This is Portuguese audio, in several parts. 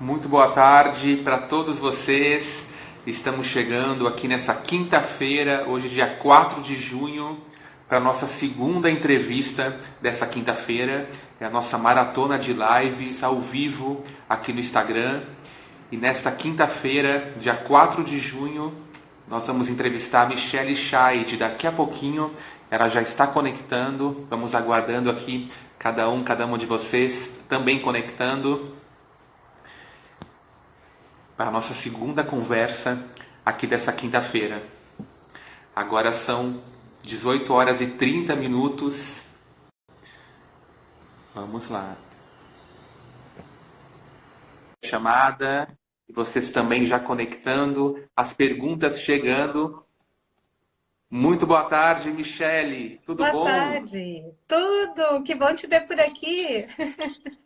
Muito boa tarde para todos vocês. Estamos chegando aqui nessa quinta-feira, hoje dia 4 de junho, para a nossa segunda entrevista dessa quinta-feira. É a nossa maratona de lives ao vivo aqui no Instagram. E nesta quinta-feira, dia 4 de junho, nós vamos entrevistar a Michelle Scheid. Daqui a pouquinho ela já está conectando. Vamos aguardando aqui cada uma de vocês também conectando para a nossa segunda conversa aqui dessa quinta-feira. Agora são 18 horas e 30 minutos. Vamos lá. Chamada, e vocês também já conectando, as perguntas chegando. Muito boa tarde, Michelle. Tudo Boa bom? tarde. Tudo, que bom te ver por aqui.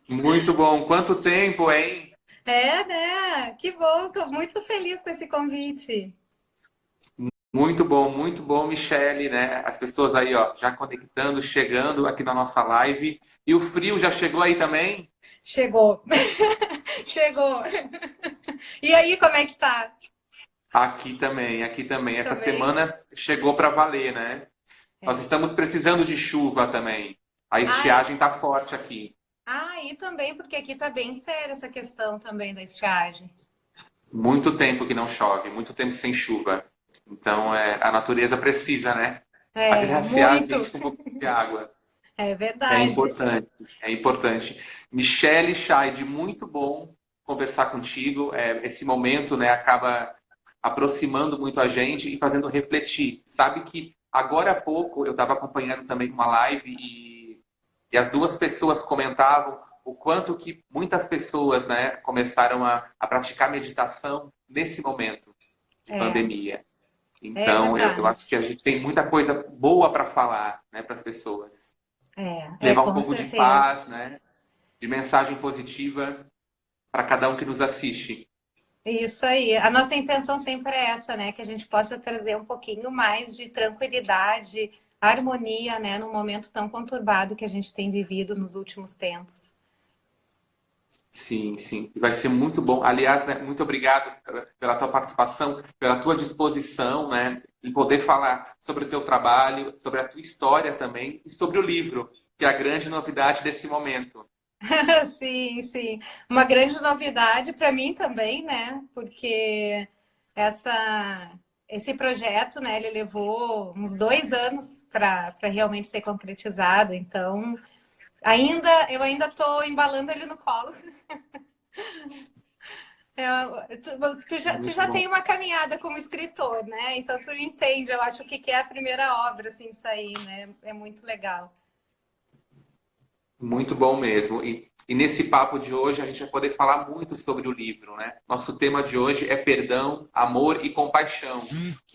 Muito bom. Quanto tempo, hein? É, né? Que bom, tô muito feliz com esse convite. Muito bom, Michele, né? As pessoas aí, ó, já conectando, chegando aqui na nossa live. E o frio já chegou aí também? Chegou. Chegou. E aí, como é que tá? Aqui também, aqui também. Essa Também? semana chegou para valer, né? Nós É. estamos precisando de chuva também. A Ai, estiagem tá forte aqui. e também, porque aqui tá bem séria essa questão também da estiagem. Muito tempo que não chove, muito tempo sem chuva. Então, a natureza precisa, né? É, Agraciar a muito. gente com um pouco de água. É É verdade. importante, é importante. Michele Scheid, muito bom conversar contigo. Esse momento, né, acaba aproximando muito a gente e fazendo refletir. Sabe que agora há pouco eu estava acompanhando também uma live e as duas pessoas comentavam o quanto que muitas pessoas, né, começaram a praticar meditação nesse momento de É, pandemia. é Então, eu acho que verdade. a gente tem muita coisa boa para falar, né, para as pessoas. É, Levar um com pouco de certeza. paz, né, de mensagem positiva para cada um que nos assiste. Isso aí. A nossa intenção sempre é essa, né? Que a gente possa trazer um pouquinho mais de tranquilidade, harmonia, né? Num momento tão conturbado que a gente tem vivido nos últimos tempos. Sim, sim. Vai ser muito bom. Aliás, né, muito obrigado pela tua participação, pela tua disposição, né, em poder falar sobre o teu trabalho, sobre a tua história também e sobre o livro, que é a grande novidade desse momento. Sim, sim. Uma grande novidade para mim também, né? Porque essa, esse projeto, né? Ele levou uns 2 anos para realmente ser concretizado. Então, eu ainda estou embalando ele no colo. Tu Muito já bom. tem uma caminhada como escritor, né? Então tu entende, eu acho, o que é a primeira obra, assim, sair, né? É muito legal. Muito bom mesmo. E nesse papo de hoje a gente vai poder falar muito sobre o livro, né? Nosso tema de hoje é perdão, amor e compaixão.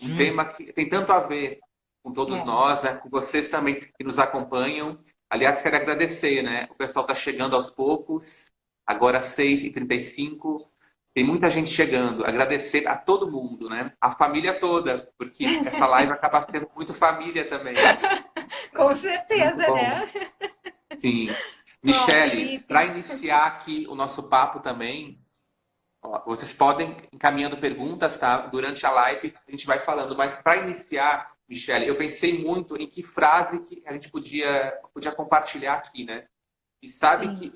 Um tema que tem tanto a ver com todos É. nós, né? Com vocês também que nos acompanham. Aliás, quero agradecer, né? O pessoal está chegando aos poucos, agora às 6h35. Tem muita gente chegando. Agradecer a todo mundo, né? A família toda, porque essa live acaba sendo muito família também. Com Muito certeza, bom. né? Sim. Ó, Michele, para Felipe. iniciar aqui o nosso papo também, ó, vocês podem ir encaminhando perguntas, tá? Durante a live a gente vai falando, mas para iniciar, Michele, eu pensei muito em que frase que a gente podia compartilhar aqui, né? E sabe Sim. que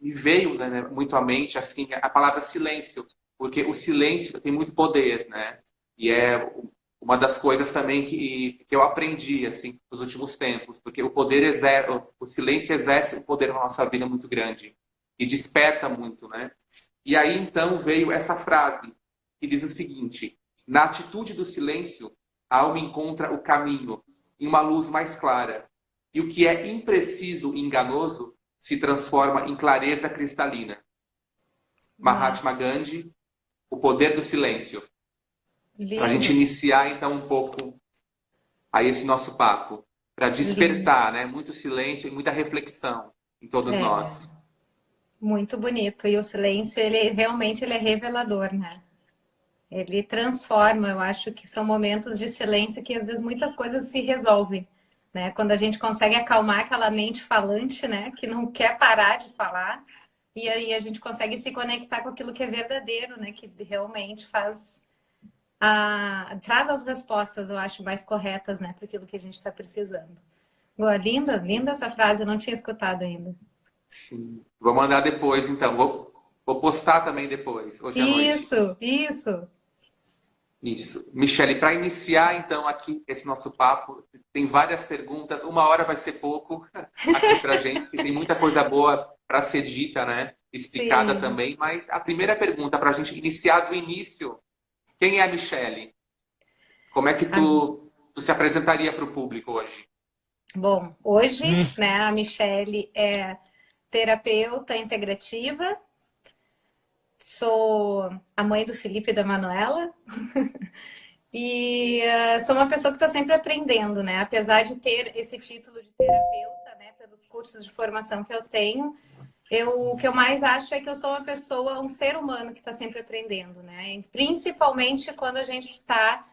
me veio, né, muito à mente assim a palavra silêncio, porque o silêncio tem muito poder, né? E é uma das coisas também que eu aprendi assim nos últimos tempos, porque o silêncio exerce um poder na nossa vida muito grande e desperta muito, né? E aí então veio essa frase que diz o seguinte: na atitude do silêncio, a alma encontra o caminho em uma luz mais clara, e o que é impreciso e enganoso se transforma em clareza cristalina. Mahatma Nossa, Gandhi, O Poder do Silêncio. Para a gente lindo, iniciar então um pouco a esse nosso papo, para lindo. despertar, né, muito silêncio e muita reflexão em todos É, nós. muito bonito. E o silêncio, ele realmente ele é revelador, né? Ele transforma, eu acho que são momentos de silêncio que às vezes muitas coisas se resolvem, né? Quando a gente consegue acalmar aquela mente falante, né, que não quer parar de falar, e aí a gente consegue se conectar com aquilo que é verdadeiro, né? Que realmente traz as respostas, eu acho, mais corretas, né? Para aquilo que a gente está precisando. Boa, linda, linda essa frase, eu não tinha escutado ainda. Sim. Vou mandar depois, então. Vou postar também depois, hoje à noite. Isso. Isso. Michele, para iniciar então aqui esse nosso papo, tem várias perguntas. Uma hora vai ser pouco aqui para gente, tem muita coisa boa para ser dita, né? Explicada Sim. também. Mas a primeira pergunta para a gente iniciar do início: quem é a Michele? Como é que tu se apresentaria para o público hoje? Bom, hoje, né, a Michele é terapeuta integrativa, sou a mãe do Felipe e da Manuela e sou uma pessoa que está sempre aprendendo, né? Apesar de ter esse título de terapeuta, né, pelos cursos de formação que eu tenho, o que eu mais acho é que eu sou uma pessoa, um ser humano que está sempre aprendendo, né? E principalmente quando a gente está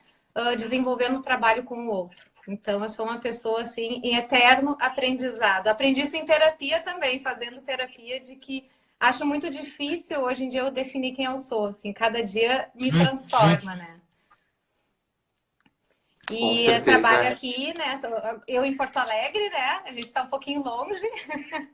desenvolvendo um trabalho com o outro. Então, eu sou uma pessoa, assim, em eterno aprendizado. Aprendi isso em terapia também, fazendo terapia, de que acho muito difícil hoje em dia eu definir quem eu sou. Assim, cada dia me transforma, né? Com E certeza. trabalho aqui, né? Eu em Porto Alegre, né? A gente está um pouquinho longe.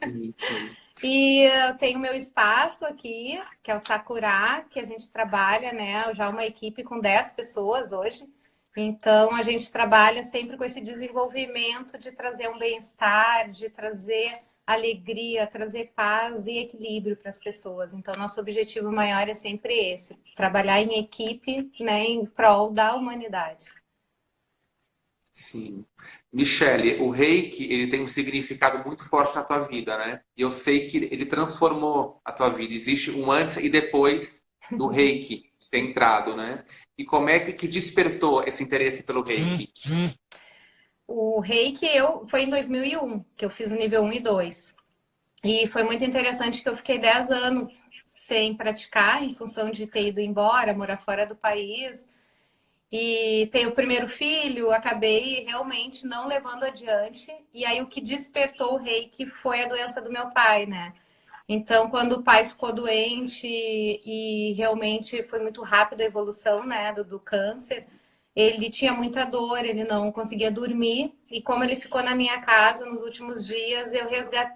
Sim, sim. E eu tenho meu espaço aqui, que é o Sakura, que a gente trabalha, né? Já uma equipe com 10 pessoas hoje. Então, a gente trabalha sempre com esse desenvolvimento de trazer um bem-estar, de trazer alegria, trazer paz e equilíbrio para as pessoas. Então, nosso objetivo maior é sempre esse: trabalhar em equipe, né, em prol da humanidade. Sim. Michele, o reiki, ele tem um significado muito forte na tua vida, né? E eu sei que ele transformou a tua vida. Existe um antes e depois do reiki ter entrado, né? E como é que despertou esse interesse pelo reiki? O reiki foi em 2001 que eu fiz o nível 1 e 2. E foi muito interessante que eu fiquei 10 anos sem praticar, em função de ter ido embora, morar fora do país. E ter o primeiro filho, acabei realmente não levando adiante. E aí o que despertou o reiki foi a doença do meu pai, né? Então, quando o pai ficou doente e realmente foi muito rápida a evolução, né, do câncer, ele tinha muita dor, ele não conseguia dormir. E como ele ficou na minha casa nos últimos dias, eu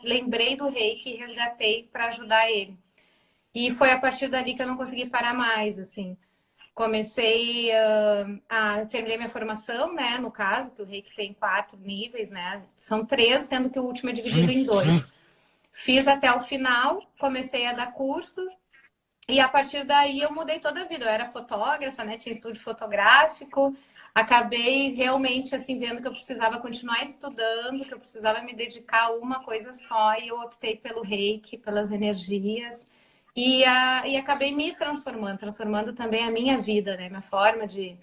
lembrei do reiki e resgatei para ajudar ele. E foi a partir dali que eu não consegui parar mais, assim. Comecei terminei minha formação, né? No caso, que o reiki tem 4 níveis, né? São 3, sendo que o último é dividido em 2. Fiz até o final, comecei a dar curso e a partir daí eu mudei toda a vida. Eu era fotógrafa, né? Tinha estúdio fotográfico. Acabei realmente assim vendo que eu precisava continuar estudando, que eu precisava me dedicar a uma coisa só e eu optei pelo reiki, pelas energias e acabei me transformando também a minha vida, né? Minha forma de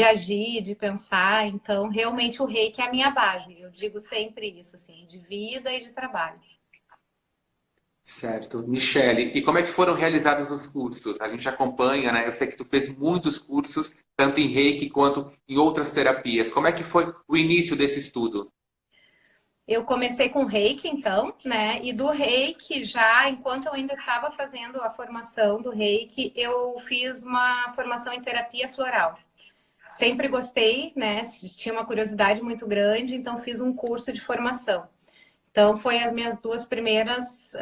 agir, de pensar. Então, realmente o reiki é a minha base. Eu digo sempre isso, assim, de vida e de trabalho. Certo. Michele, e como é que foram realizados os cursos? A gente acompanha, né? Eu sei que tu fez muitos cursos, tanto em reiki quanto em outras terapias. Como é que foi o início desse estudo? Eu comecei com reiki, então, né? E do reiki, já enquanto eu ainda estava fazendo a formação do reiki, eu fiz uma formação em terapia floral. Sempre gostei, né? Tinha uma curiosidade muito grande, então fiz um curso de formação. Então, foi as minhas duas primeiras,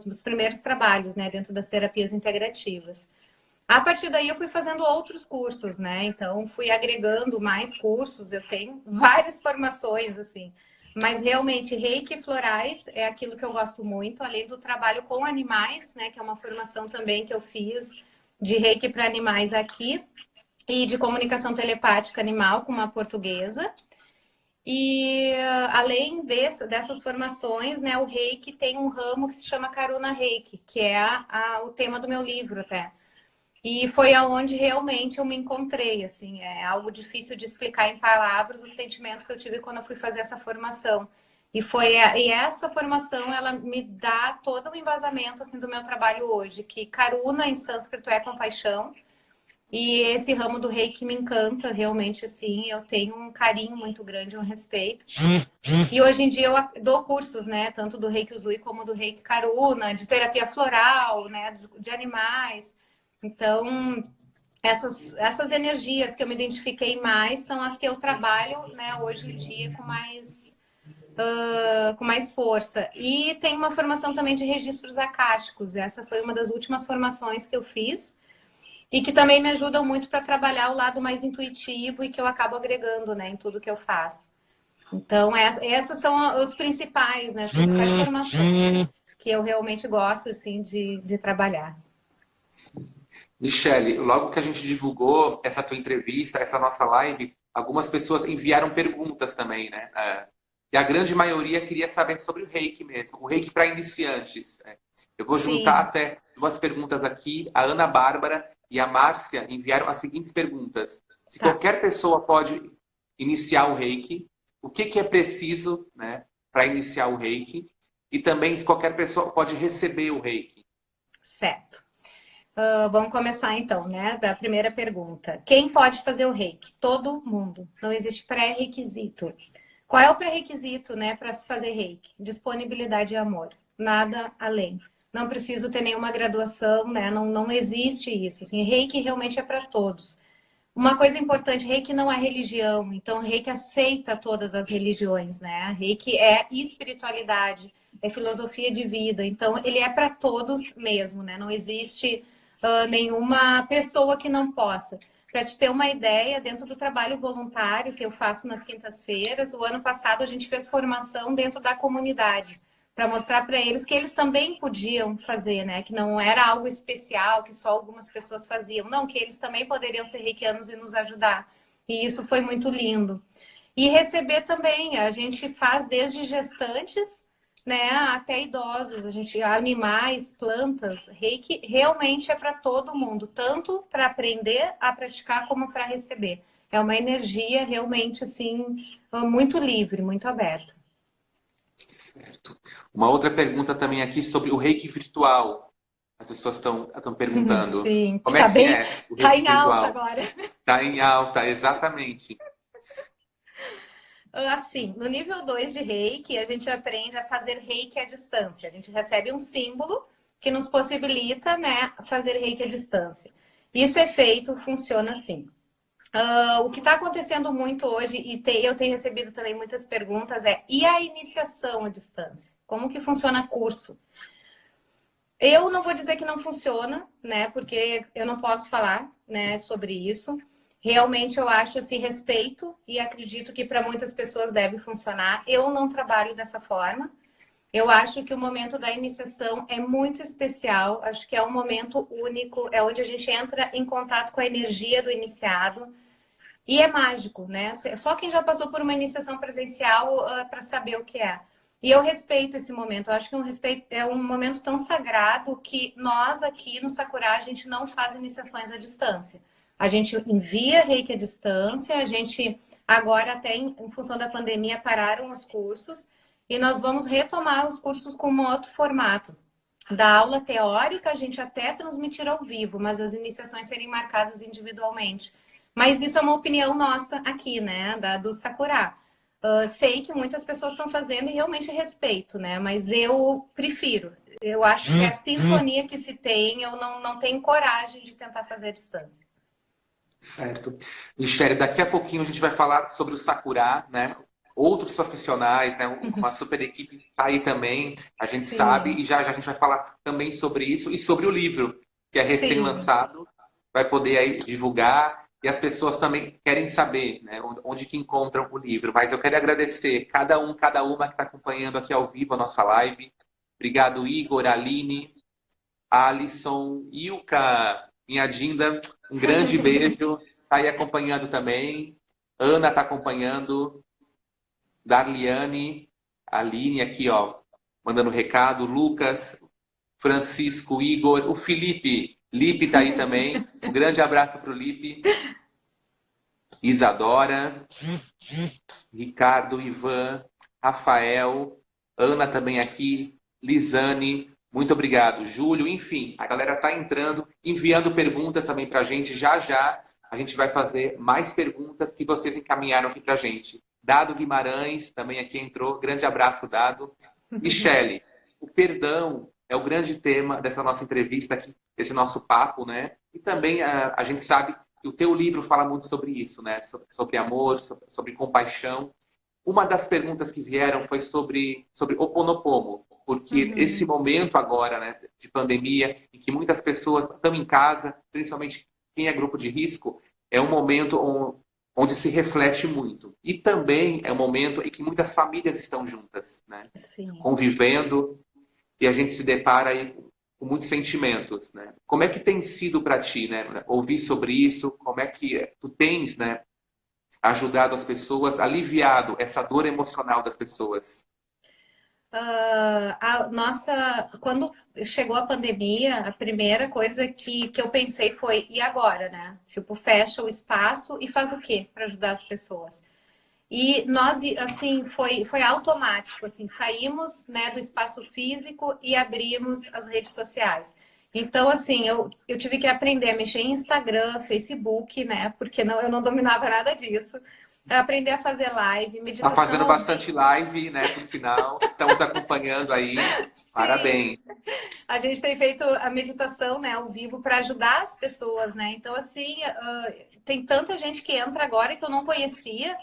os primeiros trabalhos, né, dentro das terapias integrativas. A partir daí, eu fui fazendo outros cursos, né? Então, fui agregando mais cursos. Eu tenho várias formações, assim. Mas realmente, reiki e florais é aquilo que eu gosto muito, além do trabalho com animais, né? Que é uma formação também que eu fiz de reiki para animais aqui e de comunicação telepática animal com uma portuguesa. E além dessas formações, né, o Reiki tem um ramo que se chama Karuna Reiki, que é o tema do meu livro até. E foi aonde realmente eu me encontrei, assim, é algo difícil de explicar em palavras o sentimento que eu tive quando eu fui fazer essa formação. E essa formação, ela me dá todo o embasamento assim do meu trabalho hoje, que Karuna em sânscrito é compaixão, E esse ramo do reiki me encanta, realmente, assim, eu tenho um carinho muito grande, um respeito. E hoje em dia eu dou cursos, né, tanto do reiki Usui como do reiki Karuna, de terapia floral, né, de animais. Então, essas energias que eu me identifiquei mais são as que eu trabalho, né, hoje em dia com mais força. E tem uma formação também de registros acásticos. Essa foi uma das últimas formações que eu fiz e que também me ajudam muito para trabalhar o lado mais intuitivo e que eu acabo agregando, né, em tudo que eu faço. Então, essas são os principais, né, as principais formações que eu realmente gosto, assim, de trabalhar. Michele, logo que a gente divulgou essa tua entrevista, essa nossa live, algumas pessoas enviaram perguntas também, né? E a grande maioria queria saber sobre o reiki mesmo, o reiki para iniciantes. Né? Eu vou juntar Sim, até duas perguntas aqui. A Ana Bárbara e a Márcia enviaram as seguintes perguntas. Se tá, qualquer pessoa pode iniciar o reiki, o que é preciso, né, para iniciar o reiki? E também se qualquer pessoa pode receber o reiki. certo. Vamos começar então, né? Da primeira pergunta. Quem pode fazer o reiki? Todo mundo. Não existe pré-requisito. Qual é o pré-requisito, né, para se fazer reiki? Disponibilidade e amor. Nada além. Não preciso ter nenhuma graduação, né? Não existe isso. Assim, reiki realmente é para todos. Uma coisa importante, Reiki não é religião, então Reiki aceita todas as religiões, né? Reiki é espiritualidade, é filosofia de vida, então ele é para todos mesmo, né? Não existe nenhuma pessoa que não possa. Para te ter uma ideia, dentro do trabalho voluntário que eu faço nas quintas-feiras, o ano passado a gente fez formação dentro da comunidade para mostrar para eles que eles também podiam fazer, né? Que não era algo especial, que só algumas pessoas faziam. Não, que eles também poderiam ser reikianos e nos ajudar. E isso foi muito lindo. E receber também, a gente faz desde gestantes, né, até idosos, a gente animais, plantas, reiki realmente é para todo mundo, tanto para aprender a praticar como para receber. É uma energia realmente assim muito livre, muito aberta. Certo. Uma outra pergunta também aqui sobre o reiki virtual. As pessoas estão perguntando. Sim, que Como é tá que bem, é o tá reiki em alta virtual? agora. Está em alta, exatamente. Assim, no nível 2 de Reiki, a gente aprende a fazer Reiki à distância. A gente recebe um símbolo que nos possibilita, né, fazer Reiki à distância. Isso é feito, funciona assim. O que está acontecendo muito hoje, e eu tenho recebido também muitas perguntas, e a iniciação à distância? Como que funciona curso? Eu não vou dizer que não funciona, né? Porque eu não posso falar, né, sobre isso. Realmente eu acho esse respeito e acredito que para muitas pessoas deve funcionar. Eu não trabalho dessa forma. Eu acho que o momento da iniciação é muito especial. Acho que é um momento único, é onde a gente entra em contato com a energia do iniciado. E é mágico, né? Só quem já passou por uma iniciação presencial para saber o que é. E eu respeito esse momento. Eu acho que é um momento tão sagrado que nós aqui no Sakura a gente não faz iniciações à distância. A gente envia reiki à distância, a gente agora até em função da pandemia pararam os cursos e nós vamos retomar os cursos com um outro formato. Da aula teórica, a gente até transmitir ao vivo, mas as iniciações serem marcadas individualmente. Mas isso é uma opinião nossa aqui, né, do Sakura. Sei que muitas pessoas estão fazendo e realmente respeito, né? Mas eu prefiro. Eu acho que a sintonia que se tem, eu não tenho coragem de tentar fazer à distância. Certo. Michele, daqui a pouquinho a gente vai falar sobre o Sakura, né? Outros profissionais, né? Uma super equipe está aí também, a gente sabe, Sim, e já a gente vai falar também sobre isso e sobre o livro, que é sim. recém-lançado, vai poder aí divulgar, e as pessoas também querem saber, né? Onde que encontram o livro. Mas eu quero agradecer cada uma que está acompanhando aqui ao vivo a nossa live. Obrigado, Igor, Aline, Alisson, Ilka, minha Dinda, um grande beijo. Está aí acompanhando também. Ana está acompanhando. Darliane, Aline aqui, ó, mandando recado. Lucas, Francisco, Igor, o Felipe. Lipe está aí também. Um grande abraço para o Lipe. Isadora, Ricardo, Ivan, Rafael, Ana também aqui, Lisane, Muito obrigado, Júlio. Enfim, a galera está entrando, enviando perguntas também para a gente. Já já a gente vai fazer mais perguntas que vocês encaminharam aqui para a gente. Dado Guimarães também aqui entrou. Grande abraço, Dado. Michele, o perdão é o grande tema dessa nossa entrevista aqui, esse nosso papo, né? E também a gente sabe que o teu livro fala muito sobre isso, né? Sobre amor, sobre compaixão. Uma das perguntas que vieram foi sobre Ho Oponopono, porque esse momento agora, né, de pandemia, em que muitas pessoas estão em casa, principalmente quem é grupo de risco, é um momento onde se reflete muito. E também é um momento em que muitas famílias estão juntas, né, Sim. convivendo, e a gente se depara aí com muitos sentimentos, né? Como é que tem sido para ti, né, ouvir sobre isso? Como é que tu tens, né, ajudado as pessoas, aliviado essa dor emocional das pessoas? Quando chegou a pandemia, a primeira coisa que eu pensei foi, e agora, né? Tipo, fecha o espaço e faz o quê para ajudar as pessoas? E nós, assim, foi automático, assim, saímos, né, do espaço físico e abrimos as redes sociais. Então, assim, eu tive que aprender a mexer em Instagram, Facebook, né, porque eu não dominava nada disso. Aprender a fazer live, Está fazendo meditação ao bastante vivo. live, né, por sinal. Estamos acompanhando aí. Sim, Parabéns. a gente tem feito a meditação, né, ao vivo para ajudar as pessoas, né? Então, assim, tem tanta gente que entra agora que eu não conhecia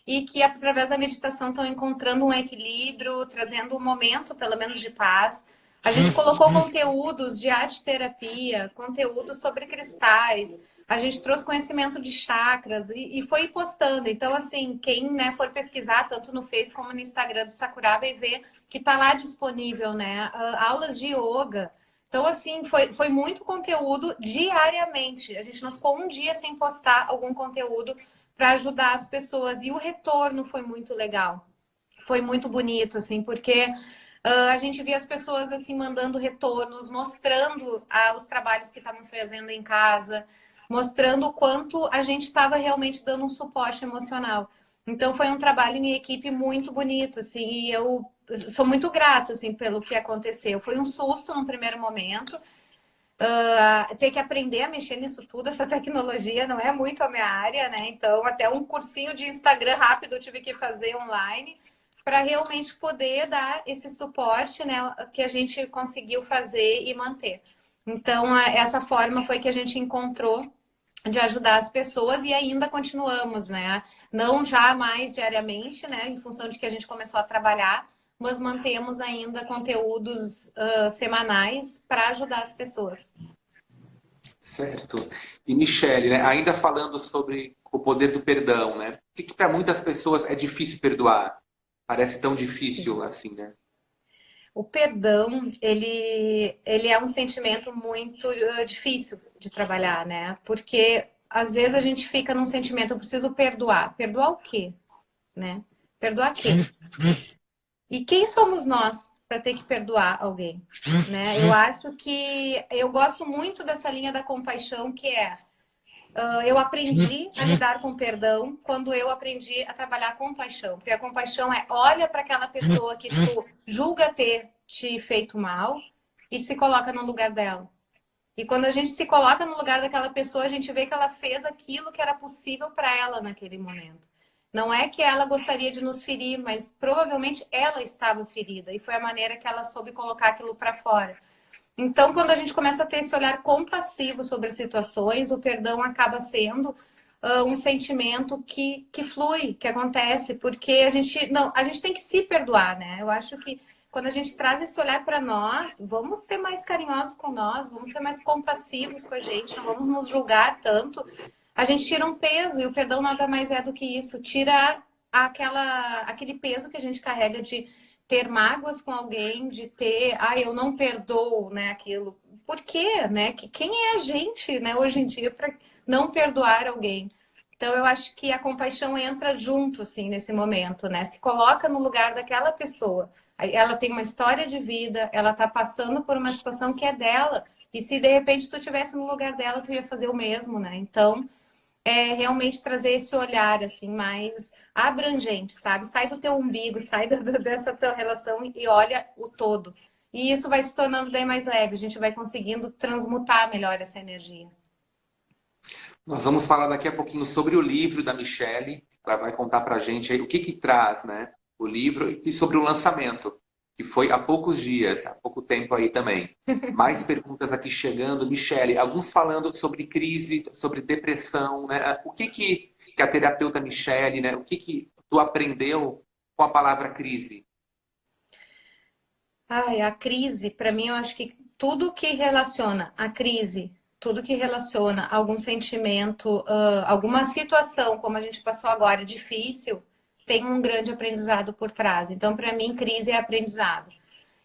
e que através da meditação estão encontrando um equilíbrio, trazendo um momento, pelo menos, de paz. A gente colocou conteúdos de arte terapia, conteúdos sobre cristais, a gente trouxe conhecimento de chakras e foi postando. Então, assim, quem, né, for pesquisar tanto no Face como no Instagram do Sakura vai ver que está lá disponível, né? Aulas de yoga. Então, assim, foi muito conteúdo diariamente. A gente não ficou um dia sem postar algum conteúdo para ajudar as pessoas. E o retorno foi muito legal. Foi muito bonito, assim, porque a gente via as pessoas assim mandando retornos, mostrando os trabalhos que estavam fazendo em casa, mostrando o quanto a gente estava realmente dando um suporte emocional. Então foi um trabalho em equipe muito bonito, assim, e eu sou muito grata assim pelo que aconteceu. Foi um susto no primeiro momento, ter que aprender a mexer nisso tudo, essa tecnologia não é muito a minha área, né? Então, até um cursinho de Instagram rápido eu tive que fazer online para realmente poder dar esse suporte, né, que a gente conseguiu fazer e manter. Então, essa forma foi que a gente encontrou de ajudar as pessoas e ainda continuamos, né? Não já mais diariamente, né, em função de que a gente começou a trabalhar, mas mantemos ainda conteúdos semanais para ajudar as pessoas. Certo. E Michele, né, ainda falando sobre o poder do perdão, né? Por que para muitas pessoas é difícil perdoar? Parece tão difícil Sim. assim, né? O perdão, ele é um sentimento muito difícil de trabalhar, né? Porque às vezes a gente fica num sentimento, eu preciso perdoar. Perdoar o quê? Né? Perdoar quem? E quem somos nós para ter que perdoar alguém? Né? Eu acho que eu gosto muito dessa linha da compaixão, que é eu aprendi a lidar com perdão quando eu aprendi a trabalhar com compaixão. Porque a compaixão é olha para aquela pessoa que tu julga ter te feito mal e se coloca no lugar dela. E quando a gente se coloca no lugar daquela pessoa, a gente vê que ela fez aquilo que era possível para ela naquele momento. Não é que ela gostaria de nos ferir, mas provavelmente ela estava ferida e foi a maneira que ela soube colocar aquilo para fora. Então, quando a gente começa a ter esse olhar compassivo sobre as situações, o perdão acaba sendo um sentimento que flui, que acontece, porque a gente tem que se perdoar, né? Eu acho que quando a gente traz esse olhar para nós, vamos ser mais carinhosos com nós, vamos ser mais compassivos com a gente, não vamos nos julgar tanto. A gente tira um peso e o perdão nada mais é do que isso, tira aquele peso que a gente carrega de ter mágoas com alguém, de ter, eu não perdoo, né, aquilo. Por quê, né? Quem é a gente, né, hoje em dia para não perdoar alguém? Então eu acho que a compaixão entra junto assim nesse momento, né? Se coloca no lugar daquela pessoa. Ela tem uma história de vida, ela tá passando por uma situação que é dela. E se de repente tu tivesse no lugar dela, tu ia fazer o mesmo, né? Então, é realmente trazer esse olhar assim mais abrangente, sabe? Sai do teu umbigo, sai dessa tua relação e olha o todo. e isso vai se tornando daí mais leve, a gente vai conseguindo transmutar melhor essa energia. Nós vamos falar daqui a pouquinho sobre o livro da Michele. Ela vai contar para a gente aí o que traz, né, o livro e sobre o lançamento, que foi há poucos dias, há pouco tempo aí também. Mais perguntas aqui chegando. Michele, alguns falando sobre crise, sobre depressão, né? O que a terapeuta Michele, né, o que tu aprendeu com a palavra crise? Ai, a crise, para mim, eu acho que tudo que relaciona a crise, tudo que relaciona algum sentimento, alguma situação, como a gente passou agora, difícil, tem um grande aprendizado por trás. Então, para mim, crise é aprendizado.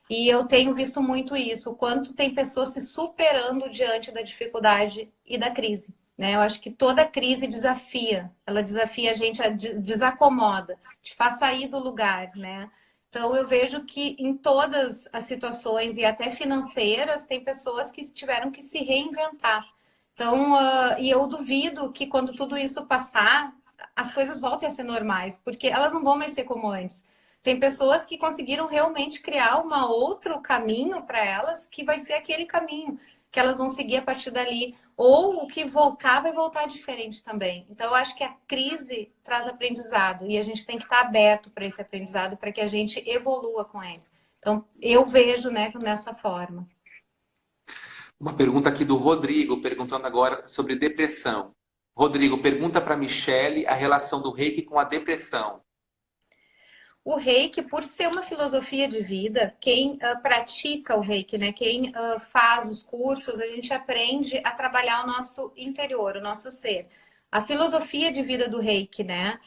E eu tenho visto muito isso, o quanto tem pessoas se superando diante da dificuldade e da crise, né? Eu acho que toda crise desafia, ela desafia a gente, desacomoda, te faz sair do lugar, né? Então eu vejo que em todas as situações e até financeiras tem pessoas que tiveram que se reinventar. Então, e eu duvido que quando tudo isso passar, as coisas voltem a ser normais, porque elas não vão mais ser como antes. Tem pessoas que conseguiram realmente criar um outro caminho para elas, que vai ser aquele caminho que elas vão seguir a partir dali. Ou o que voltar vai voltar diferente também. Então, eu acho que a crise traz aprendizado e a gente tem que estar aberto para esse aprendizado para que a gente evolua com ele. Então, eu vejo, né, dessa forma. Uma pergunta aqui do Rodrigo, perguntando agora sobre depressão. Rodrigo, pergunta para a Michele a relação do reiki com a depressão. O reiki, por ser uma filosofia de vida, quem pratica o reiki, né, quem faz os cursos, a gente aprende a trabalhar o nosso interior, o nosso ser. A filosofia de vida do reiki, né?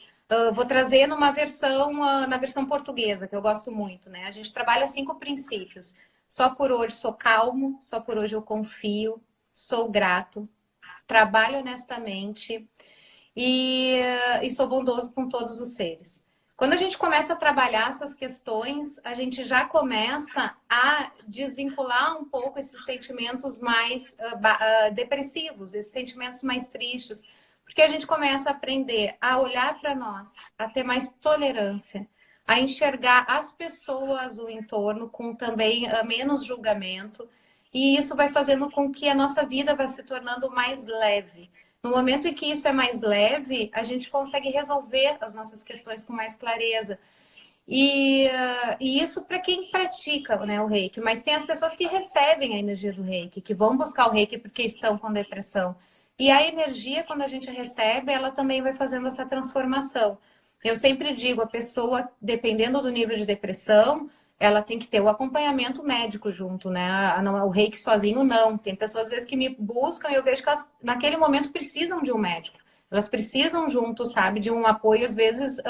Vou trazer numa versão, na versão portuguesa, que eu gosto muito, né? A gente trabalha 5 princípios. Só por hoje sou calmo, só por hoje eu confio, sou grato, trabalho honestamente e sou bondoso com todos os seres. Quando a gente começa a trabalhar essas questões, a gente já começa a desvincular um pouco esses sentimentos mais depressivos, esses sentimentos mais tristes, porque a gente começa a aprender a olhar para nós, a ter mais tolerância, a enxergar as pessoas, o entorno, com também menos julgamento, e isso vai fazendo com que a nossa vida vá se tornando mais leve. No momento em que isso é mais leve, a gente consegue resolver as nossas questões com mais clareza. E isso para quem pratica, né, o reiki. Mas tem as pessoas que recebem a energia do reiki, que vão buscar o reiki porque estão com depressão. E a energia, quando a gente recebe, ela também vai fazendo essa transformação. Eu sempre digo, a pessoa, dependendo do nível de depressão, ela tem que ter o acompanhamento médico junto, né? O reiki sozinho não. Tem pessoas às vezes que me buscam e eu vejo que elas naquele momento precisam de um médico. Elas precisam junto, sabe, de um apoio, às vezes,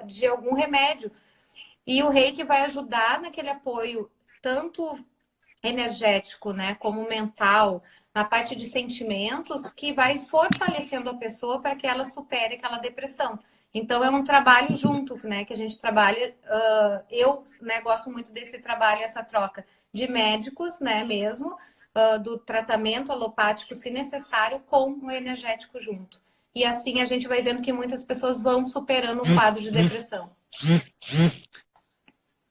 de algum remédio. E o reiki vai ajudar naquele apoio, tanto energético, né, como mental, na parte de sentimentos, que vai fortalecendo a pessoa para que ela supere aquela depressão. Então é um trabalho junto, né, que a gente trabalha. Eu, né, gosto muito desse trabalho, essa troca de médicos, né, mesmo, do tratamento alopático, se necessário, com o energético junto. E assim a gente vai vendo que muitas pessoas vão superando o quadro de depressão.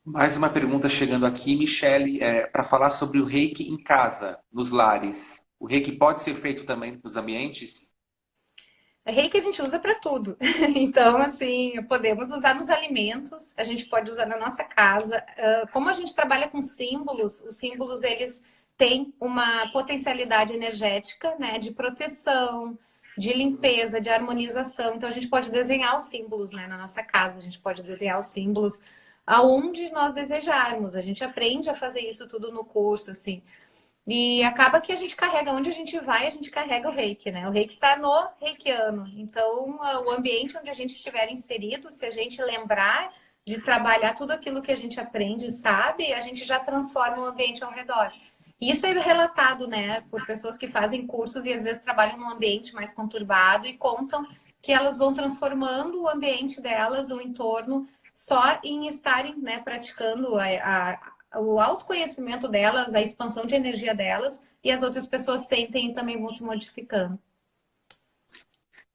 Mais uma pergunta chegando aqui, Michele, para falar sobre o reiki em casa, nos lares. O reiki pode ser feito também nos ambientes? Reiki a gente usa para tudo. Então, assim, podemos usar nos alimentos, a gente pode usar na nossa casa. Como a gente trabalha com símbolos, os símbolos eles têm uma potencialidade energética, né, de proteção, de limpeza, de harmonização. Então, a gente pode desenhar os símbolos, né, na nossa casa, a gente pode desenhar os símbolos aonde nós desejarmos. A gente aprende a fazer isso tudo no curso, assim. E acaba que a gente carrega, onde a gente vai, a gente carrega o reiki, né? O reiki está no reikiano. Então, o ambiente onde a gente estiver inserido, se a gente lembrar de trabalhar tudo aquilo que a gente aprende e sabe, a gente já transforma o ambiente ao redor. E isso é relatado, né, por pessoas que fazem cursos e às vezes trabalham num ambiente mais conturbado e contam que elas vão transformando o ambiente delas, o entorno, só em estarem, né, praticando o autoconhecimento delas, a expansão de energia delas, e as outras pessoas sentem e também vão se modificando.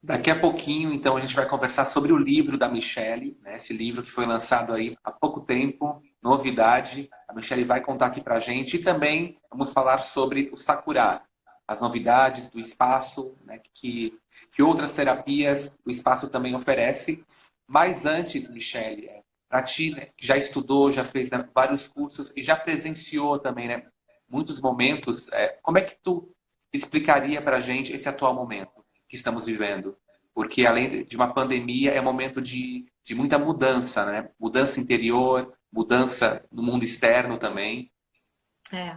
Daqui a pouquinho, então, a gente vai conversar sobre o livro da Michele, né? Esse livro que foi lançado aí há pouco tempo, novidade. A Michelle vai contar aqui para a gente. E também vamos falar sobre o Sakura, as novidades do espaço, né, que outras terapias o espaço também oferece. Mas antes, Michelle, para ti, né, que já estudou, já fez, né, vários cursos e já presenciou também, né, muitos momentos, como é que tu explicaria para a gente esse atual momento que estamos vivendo? Porque além de uma pandemia, é um momento de muita mudança, né? Mudança interior, mudança no mundo externo também. É,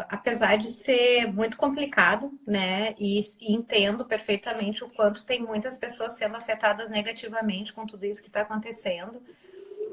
apesar de ser muito complicado, né, e entendo perfeitamente o quanto tem muitas pessoas sendo afetadas negativamente com tudo isso que está acontecendo,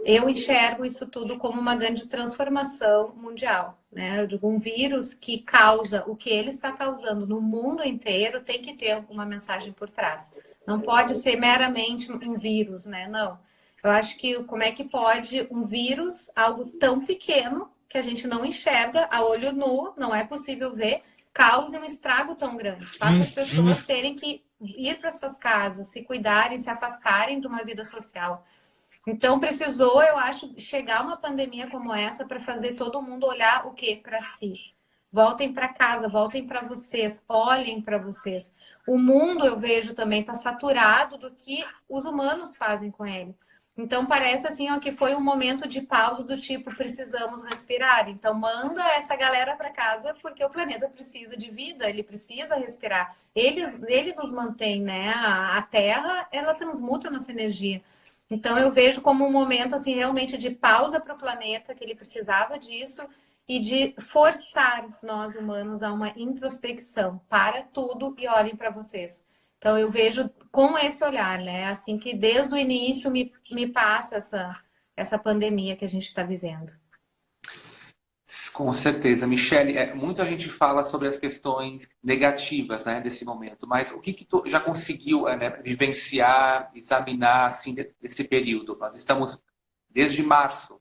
eu enxergo isso tudo como uma grande transformação mundial, né? Um vírus que causa o que ele está causando no mundo inteiro tem que ter uma mensagem por trás. Não pode ser meramente um vírus, né? Não. Eu acho que como é que pode um vírus, algo tão pequeno que a gente não enxerga a olho nu, não é possível ver, cause um estrago tão grande. Faça as pessoas terem que ir para suas casas, se cuidarem, se afastarem de uma vida social. Então precisou, eu acho, chegar uma pandemia como essa para fazer todo mundo olhar o quê? Para si. Voltem para casa, voltem para vocês, olhem para vocês. O mundo, eu vejo também, está saturado do que os humanos fazem com ele. Então parece assim, ó, que foi um momento de pausa do tipo, precisamos respirar. Então manda essa galera para casa porque o planeta precisa de vida, ele precisa respirar. Ele nos mantém, né? A Terra, ela transmuta nossa energia. Então eu vejo como um momento assim realmente de pausa para o planeta, que ele precisava disso, e de forçar nós humanos a uma introspecção. Para tudo e olhem para vocês. Então eu vejo com esse olhar, né? Assim que desde o início me passa essa pandemia que a gente está vivendo. Com certeza, Michele, muita gente fala sobre as questões negativas, né, desse momento, mas o que tu já conseguiu, né, vivenciar, examinar assim desse período? Nós estamos desde março,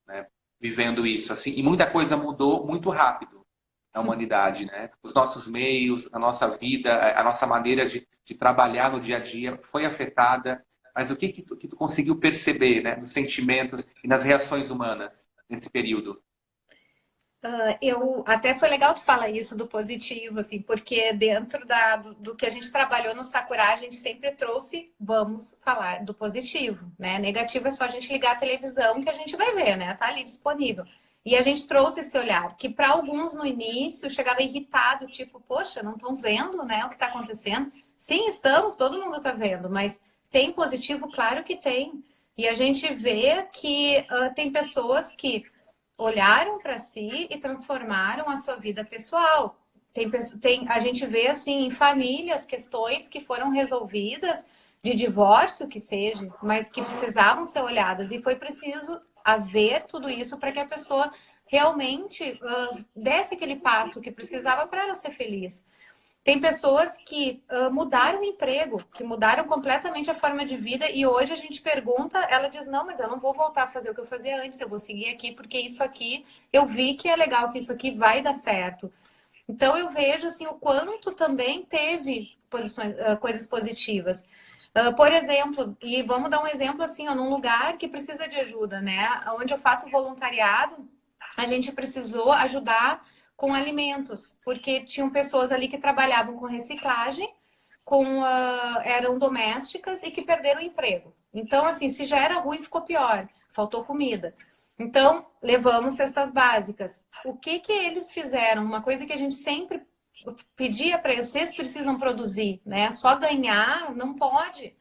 né, vivendo isso, assim, e muita coisa mudou muito rápido na humanidade, né? Os nossos meios, a nossa vida, a nossa maneira de trabalhar no dia a dia foi afetada. Mas o que tu conseguiu perceber, né, nos sentimentos e nas reações humanas nesse período? Eu até foi legal tu falar isso do positivo, assim, porque dentro do que a gente trabalhou no Sakura, a gente sempre trouxe, vamos falar do positivo, né? Negativo é só a gente ligar a televisão que a gente vai ver, né? Tá ali disponível. E a gente trouxe esse olhar, que para alguns no início chegava irritado, tipo, poxa, não estão vendo, né, o que está acontecendo? Sim, estamos, todo mundo está vendo, mas tem positivo? Claro que tem. E a gente vê que tem pessoas que olharam para si e transformaram a sua vida pessoal. A gente vê assim em famílias questões que foram resolvidas de divórcio que seja, mas que precisavam ser olhadas e foi preciso haver tudo isso para que a pessoa realmente desse aquele passo que precisava para ela ser feliz. Tem pessoas que mudaram o emprego, que mudaram completamente a forma de vida e hoje a gente pergunta, ela diz, não, mas eu não vou voltar a fazer o que eu fazia antes, eu vou seguir aqui porque isso aqui, eu vi que é legal, que isso aqui vai dar certo. Então eu vejo assim o quanto também teve coisas positivas. Por exemplo, e vamos dar um exemplo assim, ó, num lugar que precisa de ajuda, né? Onde eu faço voluntariado, a gente precisou ajudar com alimentos, porque tinham pessoas ali que trabalhavam com reciclagem, eram domésticas e que perderam o emprego. Então, assim, se já era ruim, ficou pior, faltou comida. Então, levamos cestas básicas. O que que eles fizeram? Uma coisa que a gente sempre pedia para eles, vocês precisam produzir, né? Só ganhar não pode.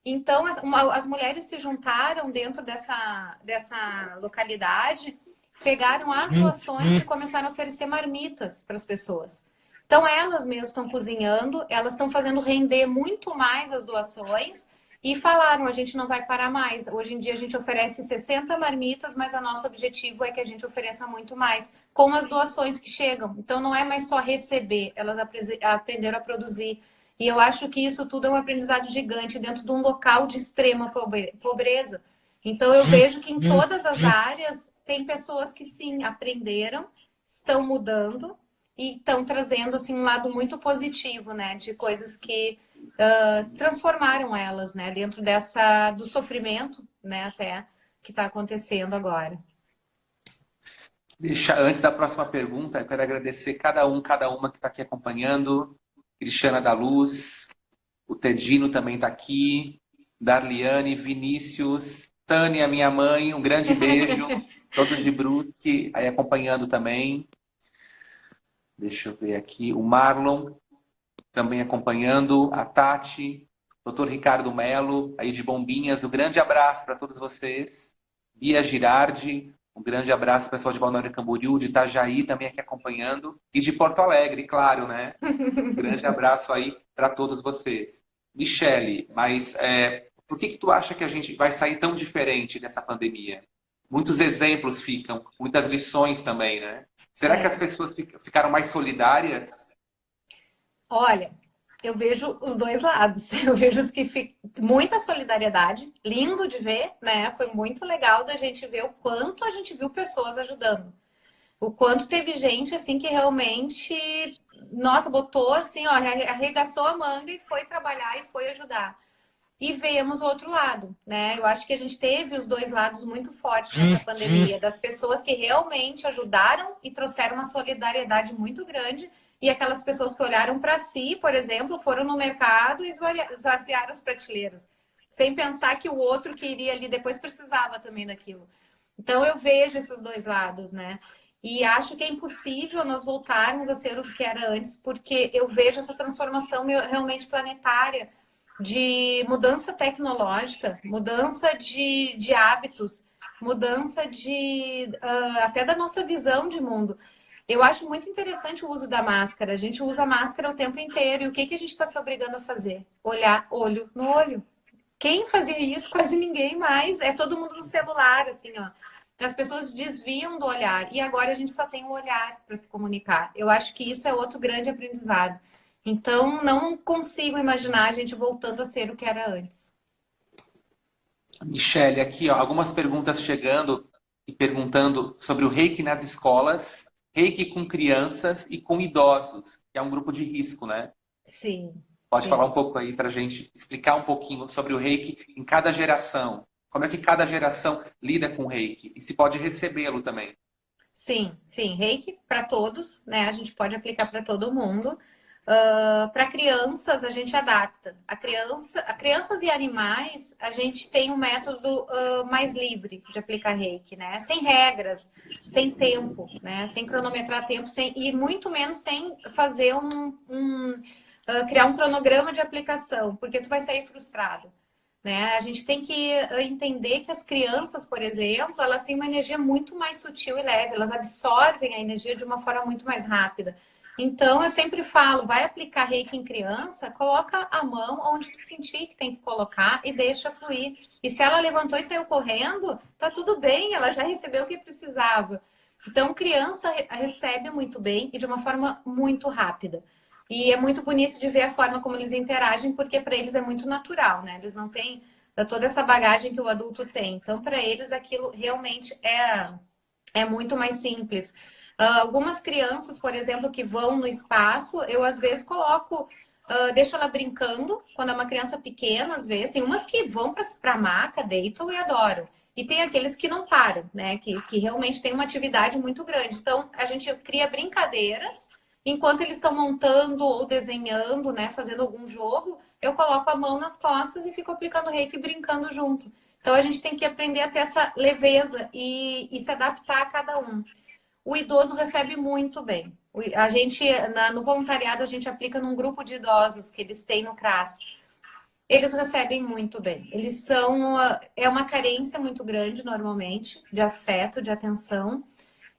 Então, as mulheres se juntaram dentro dessa localidade, pegaram as doações e começaram a oferecer marmitas para as pessoas. Então, elas mesmas estão cozinhando, elas estão fazendo render muito mais as doações e falaram, a gente não vai parar mais. Hoje em dia a gente oferece 60 marmitas, mas o nosso objetivo é que a gente ofereça muito mais com as doações que chegam. Então, não é mais só receber, elas aprenderam a produzir. E eu acho que isso tudo é um aprendizado gigante dentro de um local de extrema pobreza. Então, eu vejo que em todas as áreas tem pessoas que sim, aprenderam, estão mudando e estão trazendo assim, um lado muito positivo, né? De coisas que transformaram elas, né? Dentro do sofrimento, né? Até que está acontecendo agora. Antes da próxima pergunta, eu quero agradecer cada uma que está aqui acompanhando. Cristiana da Luz, o Tedino também está aqui, Darliane, Vinícius, Tânia, minha mãe, um grande beijo, todos de Brusque, aí acompanhando também. Deixa eu ver aqui, o Marlon também acompanhando, a Tati, Dr. Ricardo Melo, aí de Bombinhas, um grande abraço para todos vocês. Bia Girardi, um grande abraço pessoal de Balneário Camboriú, de Itajaí também aqui acompanhando, e de Porto Alegre, claro, né? Um grande abraço aí para todos vocês. Michele, mas por que tu acha que a gente vai sair tão diferente dessa pandemia? Muitos exemplos ficam, muitas lições também, né? Será que as pessoas ficaram mais solidárias? Olha, eu vejo os dois lados. Eu vejo os que muita solidariedade, lindo de ver, né? Foi muito legal da gente ver o quanto a gente viu pessoas ajudando. O quanto teve gente assim que realmente, nossa, botou assim, ó, arregaçou a manga e foi trabalhar e foi ajudar. E vemos o outro lado, né? Eu acho que a gente teve os dois lados muito fortes nessa pandemia, das pessoas que realmente ajudaram e trouxeram uma solidariedade muito grande, e aquelas pessoas que olharam para si, por exemplo, foram no mercado e esvaziaram as prateleiras, sem pensar que o outro que iria ali depois precisava também daquilo. Então eu vejo esses dois lados, né? E acho que é impossível nós voltarmos a ser o que era antes, porque eu vejo essa transformação realmente planetária, de mudança tecnológica, mudança de hábitos, mudança até da nossa visão de mundo. Eu acho muito interessante o uso da máscara. A gente usa máscara o tempo inteiro. E o que a gente está se obrigando a fazer? Olhar olho no olho. Quem fazia isso? Quase ninguém mais. É todo mundo no celular, assim, ó. As pessoas desviam do olhar. E agora a gente só tem o olhar para se comunicar. Eu acho que isso é outro grande aprendizado. Então, não consigo imaginar a gente voltando a ser o que era antes. Michele, aqui, ó, algumas perguntas chegando e perguntando sobre o reiki nas escolas, reiki com crianças e com idosos, que é um grupo de risco, né? Sim. Pode sim. falar um pouco aí para a gente explicar um pouquinho sobre o reiki em cada geração? Como é que cada geração lida com o reiki? E se pode recebê-lo também? Sim, sim. Reiki para todos, né? A gente pode aplicar para todo mundo. Para crianças, a gente adapta. A crianças e animais, a gente tem um método mais livre de aplicar reiki, né? Sem regras, sem tempo, né? Sem cronometrar tempo, e muito menos sem fazer criar um cronograma de aplicação, porque tu vai sair frustrado. Né? A gente tem que entender que as crianças, por exemplo, elas têm uma energia muito mais sutil e leve, elas absorvem a energia de uma forma muito mais rápida. Então, eu sempre falo, vai aplicar reiki em criança, coloca a mão onde tu sentir que tem que colocar e deixa fluir. E se ela levantou e saiu correndo, tá tudo bem, ela já recebeu o que precisava. Então, criança recebe muito bem e de uma forma muito rápida. E é muito bonito de ver a forma como eles interagem, porque para eles é muito natural, né? Eles não têm toda essa bagagem que o adulto tem. Então, para eles, aquilo realmente é muito mais simples. Algumas crianças, por exemplo, que vão no espaço, eu às vezes coloco, deixo ela brincando, quando é uma criança pequena, às vezes. Tem umas que vão para a maca, deitam e adoram. E tem aqueles que não param, né? Que realmente tem uma atividade muito grande. Então, a gente cria brincadeiras. Enquanto eles estão montando ou desenhando, né, fazendo algum jogo, eu coloco a mão nas costas e fico aplicando reiki e brincando junto. Então a gente tem que aprender a ter essa leveza e se adaptar a cada um. O idoso recebe muito bem. A gente, no voluntariado, a gente aplica num grupo de idosos que eles têm no CRAS. Eles recebem muito bem. Eles são... É uma carência muito grande, normalmente, de afeto, de atenção.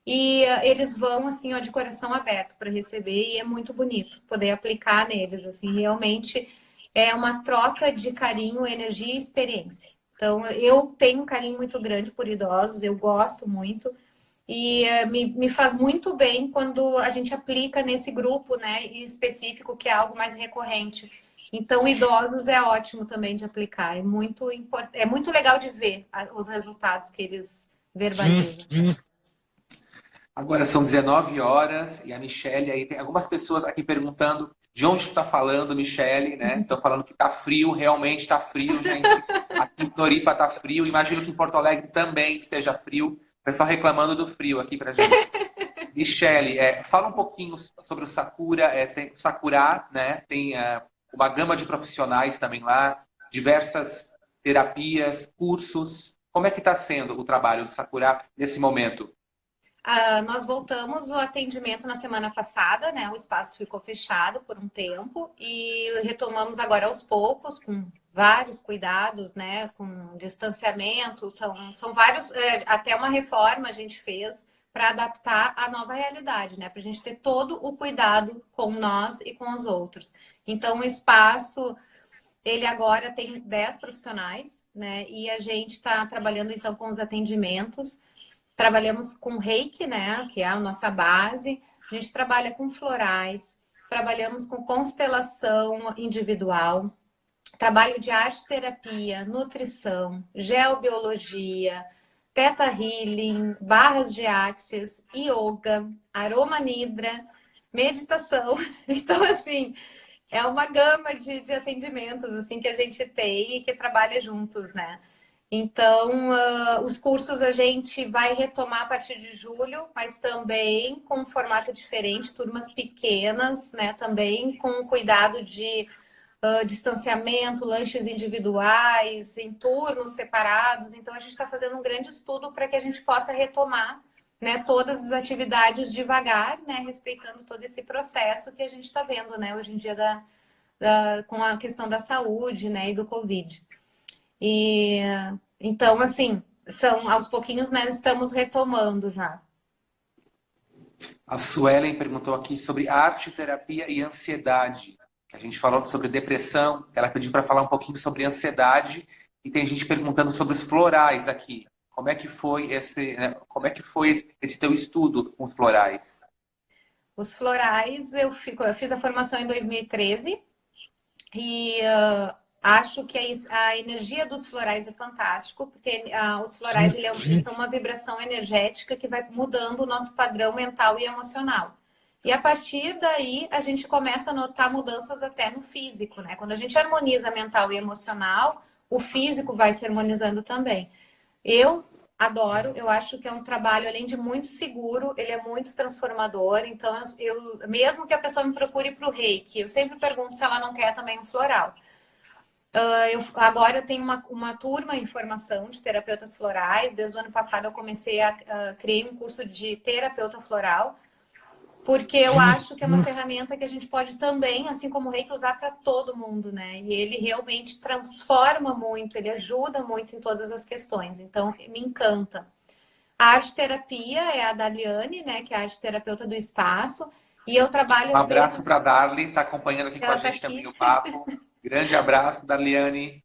E eles vão, assim, ó, de coração aberto para receber, e é muito bonito poder aplicar neles, assim, realmente é uma troca de carinho, energia e experiência. Então, eu tenho um carinho muito grande por idosos, eu gosto muito, e me faz muito bem quando a gente aplica nesse grupo, né, específico, que é algo mais recorrente. Então, idosos é ótimo também de aplicar, é muito legal de ver os resultados que eles verbalizam. Agora são 19 horas e a Michele aí tem algumas pessoas aqui perguntando De onde tu tá falando, Michele, né? Tô falando que tá frio, realmente tá frio, gente. Aqui em Floripa tá frio. Imagino que em Porto Alegre também esteja frio. O pessoal reclamando do frio aqui pra gente. Michele, fala um pouquinho sobre o Sakura. Tem o Sakura, né? Tem uma gama de profissionais também lá, diversas terapias, cursos. Como é que está sendo o trabalho do Sakura nesse momento? Nós voltamos o atendimento na semana passada, né? O espaço ficou fechado por um tempo e retomamos agora aos poucos, com vários cuidados, né? Com distanciamento, são vários, até uma reforma a gente fez para adaptar à nova realidade, né? Para a gente ter todo o cuidado com nós e com os outros. Então, o espaço, ele agora tem 10 profissionais, né? E a gente está trabalhando então com os atendimentos. Trabalhamos com reiki, né, que é a nossa base. A gente trabalha com florais, trabalhamos com constelação individual, trabalho de arte terapia, nutrição, geobiologia, teta healing, barras de axis, yoga, aroma nidra, meditação. Então, assim, é uma gama de atendimentos assim que a gente tem e que trabalha juntos, né? Então, os cursos a gente vai retomar a partir de julho, mas também com um formato diferente, turmas pequenas, né? Também com cuidado de distanciamento, lanches individuais, em turnos separados. Então, a gente está fazendo um grande estudo para que a gente possa retomar, né, todas as atividades devagar, né? Respeitando todo esse processo que a gente está vendo, né? Hoje em dia com a questão da saúde, né? E do Covid. E então, assim, aos pouquinhos nós estamos retomando já. A Suelen perguntou aqui sobre arte, terapia e ansiedade. A gente falou sobre depressão, ela pediu para falar um pouquinho sobre ansiedade e tem gente perguntando sobre os florais aqui. Como é que foi como é que foi esse teu estudo com os florais? Os florais, eu fiz a formação em 2013 e acho que a energia dos florais é fantástico, porque os florais eles são uma vibração energética que vai mudando o nosso padrão mental e emocional. E a partir daí a gente começa a notar mudanças até no físico, né? Quando a gente harmoniza mental e emocional, o físico vai se harmonizando também. Eu adoro, eu acho que é um trabalho, além de muito seguro, ele é muito transformador. Então, mesmo que a pessoa me procure para o reiki, eu sempre pergunto se ela não quer também um floral. Agora eu tenho uma turma em formação de terapeutas florais. Desde o ano passado eu comecei criei um curso de terapeuta floral, porque eu acho que é uma ferramenta que a gente pode também, assim como o reiki, usar para todo mundo, né? E ele realmente transforma muito, ele ajuda muito em todas as questões. Então, me encanta. A arte terapia é a Daliane, né? Que é a arte terapeuta do espaço. E eu trabalho Um às abraço vezes. para a Darly, está acompanhando aqui com a Ela está gente também aqui. o papo. Grande abraço, Darliane.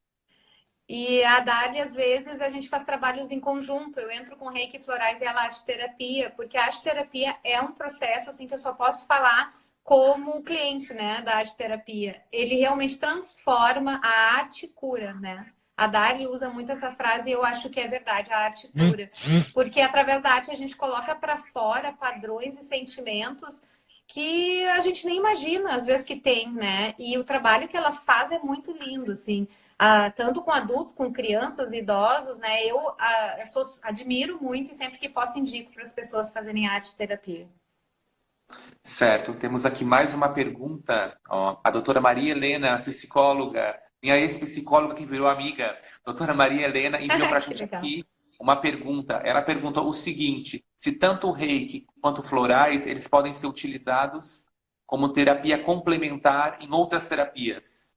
E a Dali, às vezes, a gente faz trabalhos em conjunto. Eu entro com reiki florais e a arte terapia, porque a arte terapia é um processo assim que eu só posso falar como cliente, né, da arte terapia. Ele realmente transforma a arte cura, né? A Dali usa muito essa frase e eu acho que é verdade, a arte cura. Porque através da arte a gente coloca para fora padrões e sentimentos que a gente nem imagina, às vezes, que tem, né? E o trabalho que ela faz é muito lindo, assim. Tanto com adultos, com crianças, idosos, né? Eu admiro muito e sempre que posso indico para as pessoas fazerem arte terapia. Certo, temos aqui mais uma pergunta. Ó, a doutora Maria Helena, psicóloga, minha ex-psicóloga que virou amiga, doutora Maria Helena, enviou para a Que gente legal. aqui uma pergunta. Ela perguntou o seguinte: se tanto o reiki quanto florais, eles podem ser utilizados como terapia complementar em outras terapias?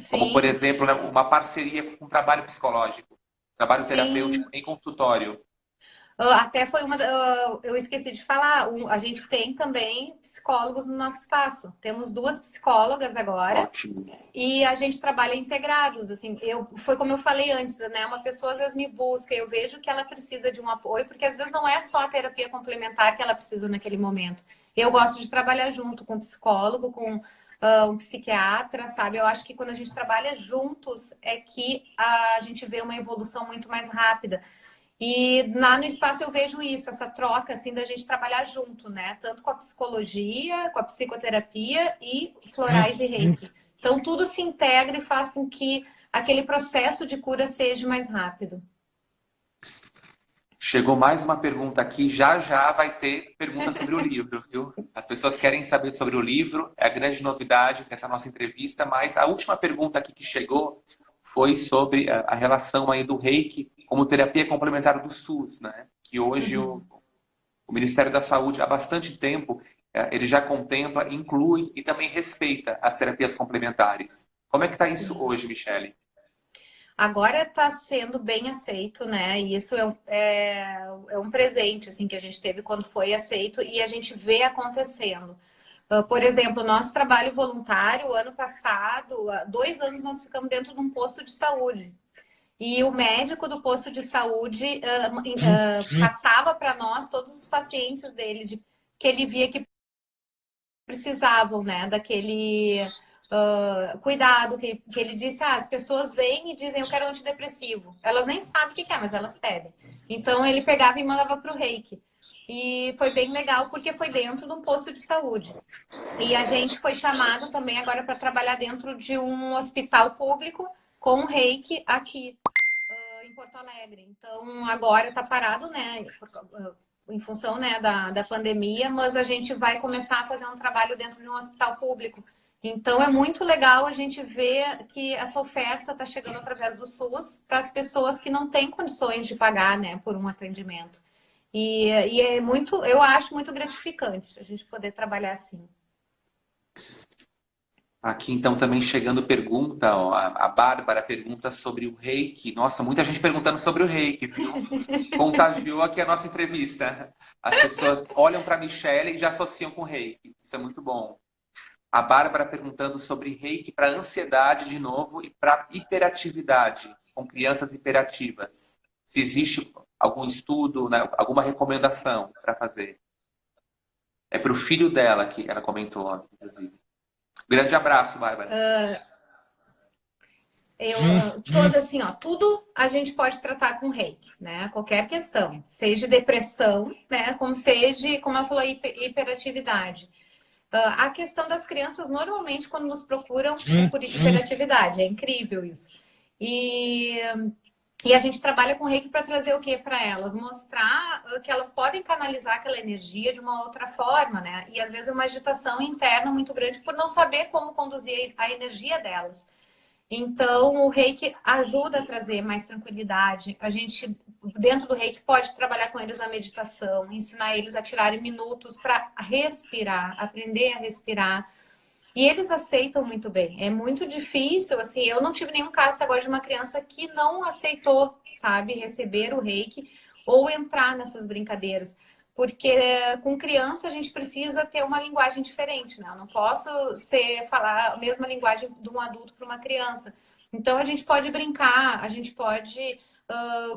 Como, por Sim, exemplo, né, uma parceria com trabalho psicológico, trabalho sim. terapêutico em consultório. Até foi eu esqueci de falar, a gente tem também psicólogos no nosso espaço. Temos 2 psicólogas agora. Ótimo. E a gente trabalha integrados, assim, foi como eu falei antes, né? Uma pessoa às vezes me busca, eu vejo que ela precisa de um apoio, porque às vezes não é só a terapia complementar que ela precisa naquele momento. Eu gosto de trabalhar junto com um psicólogo, com um psiquiatra, sabe? Eu acho que quando a gente trabalha juntos é que a gente vê uma evolução muito mais rápida. E lá no espaço eu vejo isso, essa troca, assim, da gente trabalhar junto, né? Tanto com a psicologia, com a psicoterapia e florais e reiki. Então, tudo se integra e faz com que aquele processo de cura seja mais rápido. Chegou mais uma pergunta aqui, já já vai ter pergunta sobre o livro, viu? As pessoas querem saber sobre o livro, é a grande novidade dessa nossa entrevista, mas a última pergunta aqui que chegou foi sobre a relação aí do Reiki como terapia complementar do SUS, né? Que hoje o Ministério da Saúde, há bastante tempo, ele já contempla, inclui e também respeita as terapias complementares. Como é que está isso hoje, Michele? Agora está sendo bem aceito, né? E isso é um presente assim que a gente teve quando foi aceito e a gente vê acontecendo. Por exemplo, nosso trabalho voluntário, ano passado, há 2 anos nós ficamos dentro de um posto de saúde. E o médico do posto de saúde passava para nós todos os pacientes dele, que ele via que precisavam, né, daquele cuidado, que ele disse, as pessoas vêm e dizem, eu quero antidepressivo. Elas nem sabem o que é, mas elas pedem. Então, ele pegava e mandava para o Reiki. E foi bem legal, porque foi dentro de um posto de saúde. E a gente foi chamado também agora para trabalhar dentro de um hospital público com Reiki aqui em Porto Alegre. Então, agora está parado, né, em função, né, da pandemia, mas a gente vai começar a fazer um trabalho dentro de um hospital público. Então, é muito legal a gente ver que essa oferta está chegando através do SUS para as pessoas que não têm condições de pagar, né, por um atendimento. E é muito, eu acho muito gratificante a gente poder trabalhar assim. Aqui então também chegando pergunta, ó, a Bárbara pergunta sobre o Reiki. Nossa, muita gente perguntando sobre o Reiki, viu? Contagiou aqui a nossa entrevista. As pessoas olham para a Michele e já associam com o Reiki. Isso é muito bom. A Bárbara perguntando sobre Reiki para ansiedade de novo e para hiperatividade, com crianças hiperativas. Se existe algum estudo, né, alguma recomendação para fazer. É para o filho dela que ela comentou, inclusive. Grande abraço, Bárbara. Toda assim, ó, tudo a gente pode tratar com reiki, né? Qualquer questão, seja depressão, né? Como seja, como ela falou, hiperatividade. A questão das crianças, normalmente, quando nos procuram, é por hiperatividade. É incrível isso. E a gente trabalha com reiki para trazer o que para elas? Mostrar que elas podem canalizar aquela energia de uma outra forma, né? E às vezes uma agitação interna muito grande por não saber como conduzir a energia delas. Então, o reiki ajuda a trazer mais tranquilidade. A gente, dentro do reiki, pode trabalhar com eles a meditação, ensinar eles a tirarem minutos para respirar, aprender a respirar. E eles aceitam muito bem. É muito difícil, assim, eu não tive nenhum caso agora de uma criança que não aceitou, sabe, receber o reiki ou entrar nessas brincadeiras. Porque com criança a gente precisa ter uma linguagem diferente, né? Eu não posso falar a mesma linguagem de um adulto para uma criança. Então a gente pode brincar, a gente pode,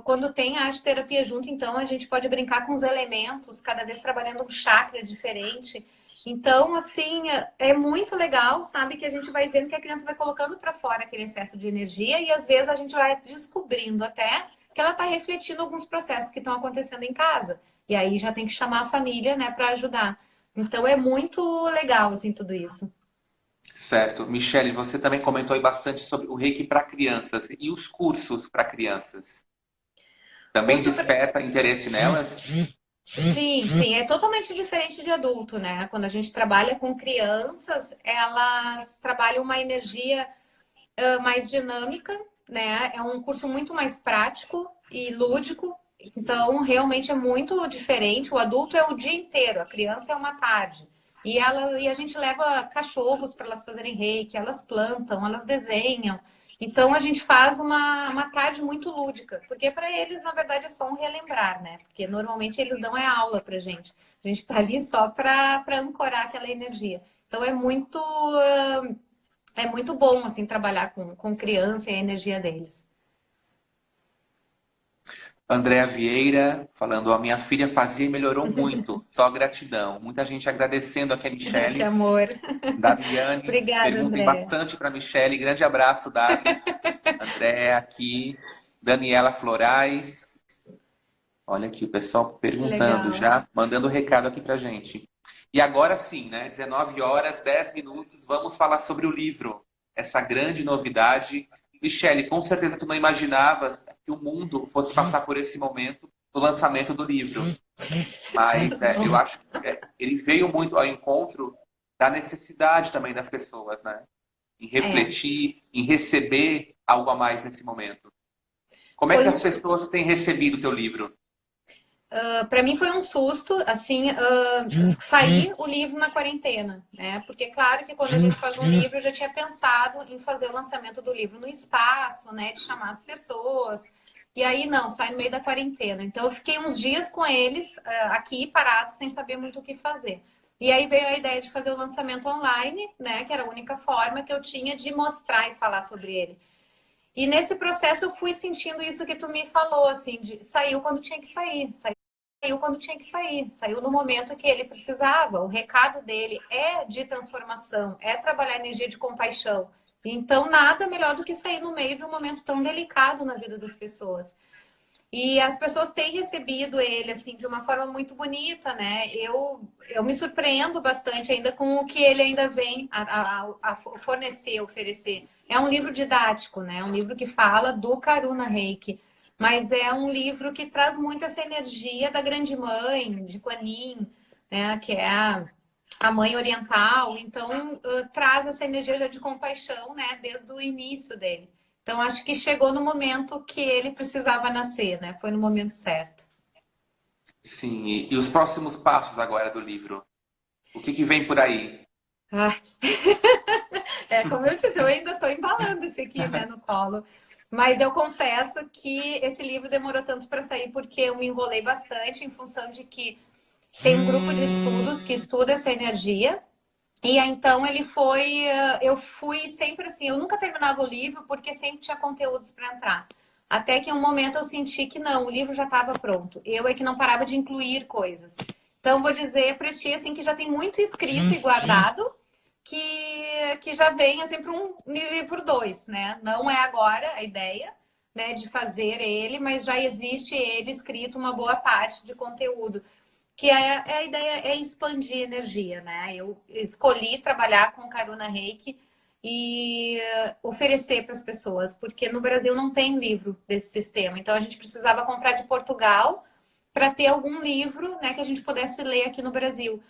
quando tem arte terapia junto, então a gente pode brincar com os elementos, cada vez trabalhando um chakra diferente. Então, assim, é muito legal, sabe? Que a gente vai vendo que a criança vai colocando para fora aquele excesso de energia e às vezes a gente vai descobrindo até que ela está refletindo alguns processos que estão acontecendo em casa. E aí já tem que chamar a família, né, para ajudar. Então é muito legal, assim, tudo isso. Certo. Michele, você também comentou aí bastante sobre o Reiki para crianças e os cursos para crianças. Também desperta interesse nelas? Sim, sim, é totalmente diferente de adulto, né? Quando a gente trabalha com crianças, elas trabalham uma energia mais dinâmica, né? É um curso muito mais prático e lúdico, então realmente é muito diferente. O adulto é o dia inteiro, a criança é uma tarde. E a gente leva cachorros para elas fazerem reiki, elas plantam, elas desenham. Então a gente faz uma tarde muito lúdica, porque para eles, na verdade, é só um relembrar, né? Porque normalmente eles dão aula pra gente. A gente está ali só para ancorar aquela energia. Então é muito bom assim trabalhar com criança e a energia deles. Andréa Vieira falando, a minha filha fazia e melhorou muito. Só gratidão. Muita gente agradecendo aqui a Que Michele. amor. Daviane, Obrigada, perguntem André. bastante para a Michele. Grande abraço, Davi. Andréa aqui. Daniela Florais. Olha aqui, o pessoal Que perguntando legal. já, mandando recado aqui pra gente. E agora sim, né? 19 horas, 10 minutos, vamos falar sobre o livro. Essa grande novidade. Michele, com certeza tu não imaginavas que o mundo fosse passar por esse momento do lançamento do livro. Mas eu acho que ele veio muito ao encontro da necessidade também das pessoas, né? Em É, refletir, em receber algo a mais nesse momento. Como é que foi um, as pessoas têm recebido o teu livro? para mim foi um susto, assim, sair o livro na quarentena, né? Porque claro que quando a gente faz um livro, eu já tinha pensado em fazer o lançamento do livro no espaço, né? De chamar as pessoas. E aí não, sai no meio da quarentena. Então eu fiquei uns dias com eles aqui parados, sem saber muito o que fazer. E aí veio a ideia de fazer o lançamento online, né? Que era a única forma que eu tinha de mostrar e falar sobre ele. E nesse processo eu fui sentindo isso que tu me falou, assim, saiu quando tinha que sair, saiu quando tinha que sair, saiu no momento que ele precisava. O recado dele é de transformação, é trabalhar a energia de compaixão. Então, nada melhor do que sair no meio de um momento tão delicado na vida das pessoas. E as pessoas têm recebido ele assim de uma forma muito bonita, né? Eu me surpreendo bastante ainda com o que ele ainda vem a fornecer, oferecer. É um livro didático, né? É um livro que fala do Karuna Reiki, mas é um livro que traz muito essa energia da Grande Mãe, de Kuan Yin, né? Que é a mãe oriental. Então, traz essa energia já de compaixão, né? Desde o início dele. Então, acho que chegou no momento que ele precisava nascer, né? Foi no momento certo. Sim, e os próximos passos agora do livro? O que que vem por aí? Ah, como eu disse, eu ainda estou embalando esse aqui, né, no colo. Mas eu confesso que esse livro demorou tanto para sair porque eu me enrolei bastante em função de que tem um grupo de estudos que estuda essa energia. E aí, então ele foi, eu fui sempre assim, eu nunca terminava o livro porque sempre tinha conteúdos para entrar. Até que em um momento eu senti que não, o livro já estava pronto. Eu é que não parava de incluir coisas. Então vou dizer para ti assim que já tem muito escrito e guardado que já vem assim para um livro 2, né? Não é agora a ideia, né, de fazer ele, mas já existe ele escrito uma boa parte de conteúdo que a ideia é expandir energia, né? Eu escolhi trabalhar com Karuna Reiki e oferecer para as pessoas, porque no Brasil não tem livro desse sistema. Então a gente precisava comprar de Portugal para ter algum livro, né, que a gente pudesse ler aqui no Brasil.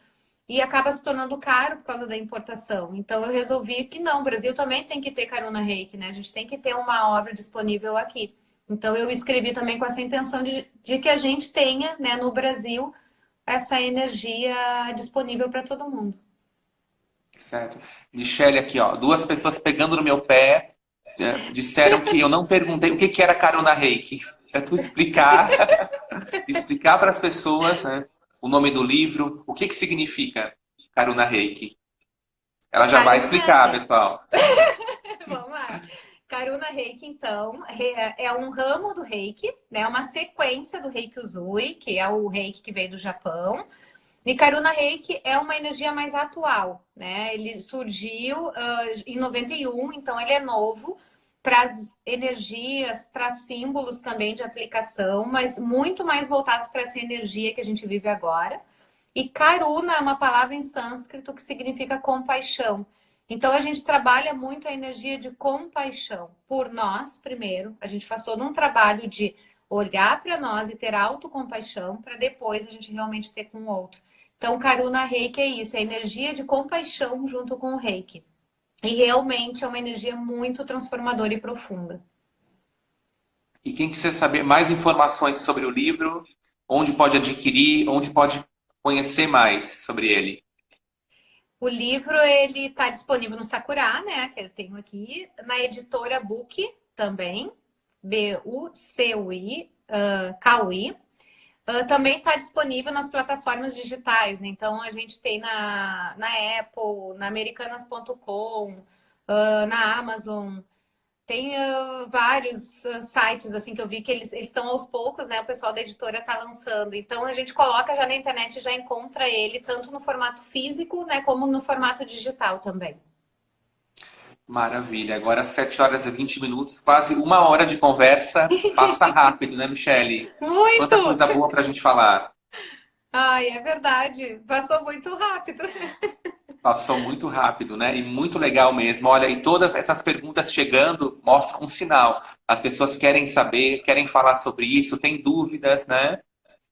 E acaba se tornando caro por causa da importação. Então eu resolvi que não, o Brasil também tem que ter Karuna Reiki, né? A gente tem que ter uma obra disponível aqui. Então eu escrevi também com essa intenção de que a gente tenha, né, no Brasil essa energia disponível para todo mundo. Certo. Michele aqui, ó, duas pessoas pegando no meu pé, disseram que eu não perguntei o que que era Karuna Reiki. É tu explicar, explicar para as pessoas, né, o nome do livro, o que que significa Karuna Reiki. Ela já vai Karuna, explicar, pessoal. vamos lá. Karuna Reiki, então, é um ramo do Reiki, né? Uma sequência do Reiki Usui, que é o Reiki que veio do Japão. E Karuna Reiki é uma energia mais atual, né? Ele surgiu em 91, então ele é novo, traz energias, traz símbolos também de aplicação, mas muito mais voltados para essa energia que a gente vive agora. E Karuna é uma palavra em sânscrito que significa compaixão. Então a gente trabalha muito a energia de compaixão por nós, primeiro. A gente faz todo um trabalho de olhar para nós e ter autocompaixão para depois a gente realmente ter com o outro. Então, Karuna Reiki é isso, é energia de compaixão junto com o Reiki. E realmente é uma energia muito transformadora e profunda. E quem quiser saber mais informações sobre o livro, onde pode adquirir, onde pode conhecer mais sobre ele. O livro ele está disponível no Sakura, né? Que eu tenho aqui, na editora Book também, Bucui, Kaui. Também está disponível nas plataformas digitais, né? Então a gente tem na Apple, na Americanas.com, na Amazon. Tem vários sites assim que eu vi que eles estão aos poucos, né? O pessoal da editora está lançando. Então a gente coloca já na internet e já encontra ele tanto no formato físico, né, como no formato digital também. Maravilha. Agora 7 horas e 20 minutos, quase uma hora de conversa. Passa rápido, né, Michele? Quanta Muito! coisa boa para a gente falar. Ai, é verdade. Passou muito rápido. Passou muito rápido, né? E muito legal mesmo. Olha, e todas essas perguntas chegando mostram um sinal. As pessoas querem saber, querem falar sobre isso, têm dúvidas, né?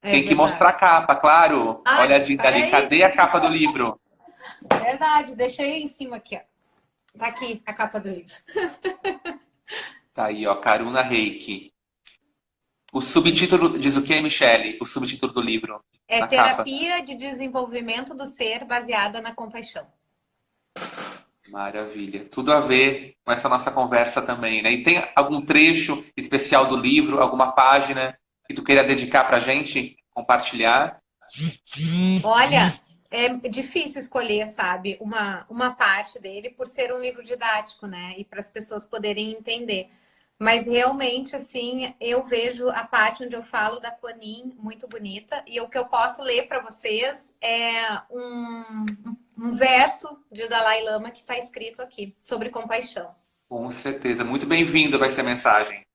É Tem que mostrar verdade. a capa, claro. Ai, Olha ali, peraí. cadê a capa do livro? É verdade, deixei em cima aqui, ó. Tá aqui a capa do livro. Tá aí, ó, Karuna Reiki. O subtítulo diz o quê, Michele? O subtítulo do livro, É na capa. terapia de desenvolvimento do ser baseada na compaixão. Maravilha. Tudo a ver com essa nossa conversa também, né? E tem algum trecho especial do livro, alguma página que tu queira dedicar pra gente compartilhar? Olha, é difícil escolher, sabe, uma parte dele por ser um livro didático, né? E para as pessoas poderem entender. Mas realmente, assim, eu vejo a parte onde eu falo da Kuan-Yin muito bonita. E o que eu posso ler para vocês é um verso de Dalai Lama que está escrito aqui, sobre compaixão. Com certeza. Muito bem-vindo vai ser a mensagem.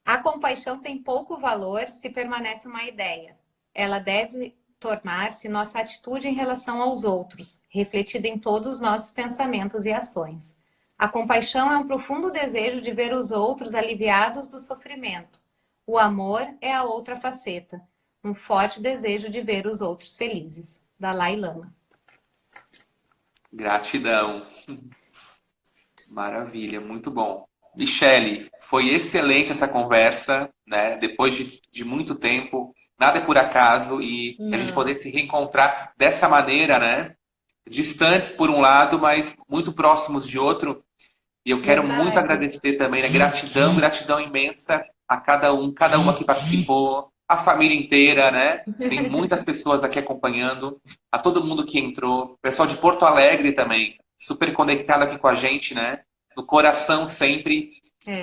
A compaixão tem pouco valor se permanece uma ideia. Ela deve tornar-se nossa atitude em relação aos outros, refletida em todos os nossos pensamentos e ações. A compaixão é um profundo desejo de ver os outros aliviados do sofrimento. O amor é a outra faceta, um forte desejo de ver os outros felizes. Dalai Lama. Gratidão. Maravilha, muito bom. Michele, foi excelente essa conversa, né? Depois de muito tempo, nada é por acaso e a gente Não, poder se reencontrar dessa maneira, né? Distantes por um lado, mas muito próximos de outro. E eu quero muito verdade. agradecer também, né? Gratidão, gratidão imensa a cada uma que participou, a família inteira, né? Tem muitas pessoas aqui acompanhando, a todo mundo que entrou, pessoal de Porto Alegre também, super conectado aqui com a gente, né? No coração sempre.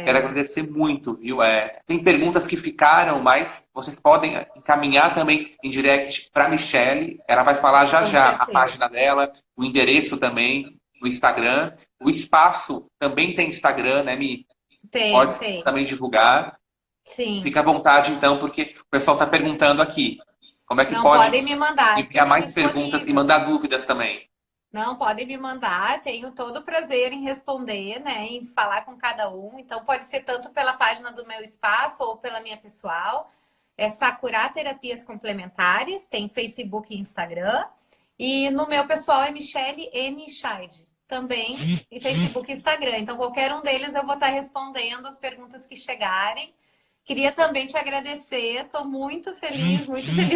Quero É, agradecer muito, viu? Tem perguntas que ficaram, mas vocês podem encaminhar também em direct para a Michele. Ela vai falar já com já a página certeza. dela, o endereço também no Instagram. O espaço também tem Instagram, né, Mi? Tem, Pode tem. também divulgar. Sim. Fica à vontade, então, porque o pessoal está perguntando aqui. Como é que Não pode podem me mandar, enviar fico mais perguntas e disponível. mandar dúvidas também? Não, podem me mandar, tenho todo o prazer em responder, né, em falar com cada um. Então, pode ser tanto pela página do meu espaço ou pela minha pessoal. É Sakura Terapias Complementares, tem Facebook e Instagram. E no meu pessoal é Michele N. Scheid, também em Facebook e Instagram. Então, qualquer um deles eu vou estar respondendo as perguntas que chegarem. Queria também te agradecer, estou muito feliz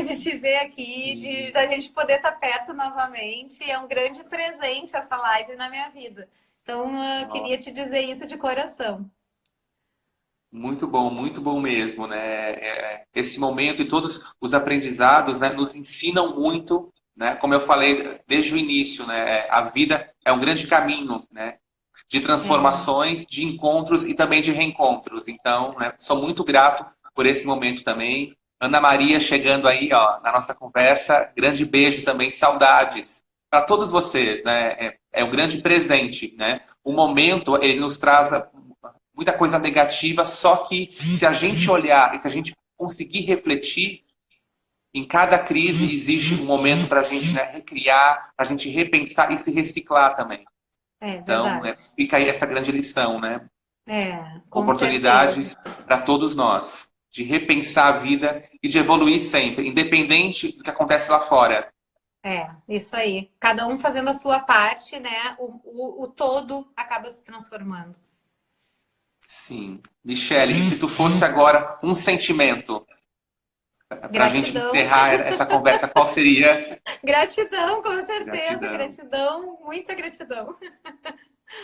de te ver aqui, de da gente poder estar perto novamente. É um grande presente essa live na minha vida. Então, eu queria te dizer isso de coração. Muito bom mesmo, né? Esse momento e todos os aprendizados, né, nos ensinam muito, né? Como eu falei desde o início, né? A vida é um grande caminho, né? De É, transformações, de encontros e também de reencontros. Então, né, sou muito grato por esse momento também. Ana Maria chegando aí, ó, na nossa conversa. Grande beijo também, saudades para todos vocês, né? É um grande presente, né? O momento ele nos traz muita coisa negativa, só que se a gente olhar e se a gente conseguir refletir, em cada crise existe um momento para a gente, né, recriar, para a gente repensar e se reciclar também. é Então, verdade. fica aí essa grande lição, né? É, com certeza. Oportunidades para todos nós de repensar a vida e de evoluir sempre, independente do que acontece lá fora. É, isso aí. Cada um fazendo a sua parte, né? O todo acaba se transformando. Sim. Michele, e se tu fosse agora um sentimento para a gente Gratidão, encerrar essa conversa, qual seria? gratidão, com certeza, Gratidão. gratidão, muita gratidão.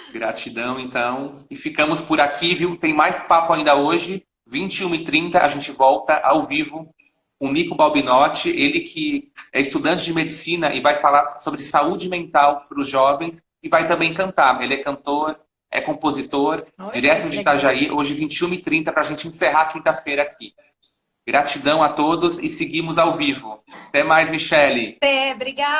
Gratidão, então. E ficamos por aqui, viu? Tem mais papo ainda hoje. 21h30, a gente volta ao vivo com o Nico Balbinotti, ele que é estudante de medicina e vai falar sobre saúde mental para os jovens e vai também cantar. Ele é cantor, é compositor, Olha direto que de legal. Itajaí, hoje 21h30, para a gente encerrar a quinta-feira aqui. Gratidão a todos e seguimos ao vivo. Até mais, Michele. Obrigada.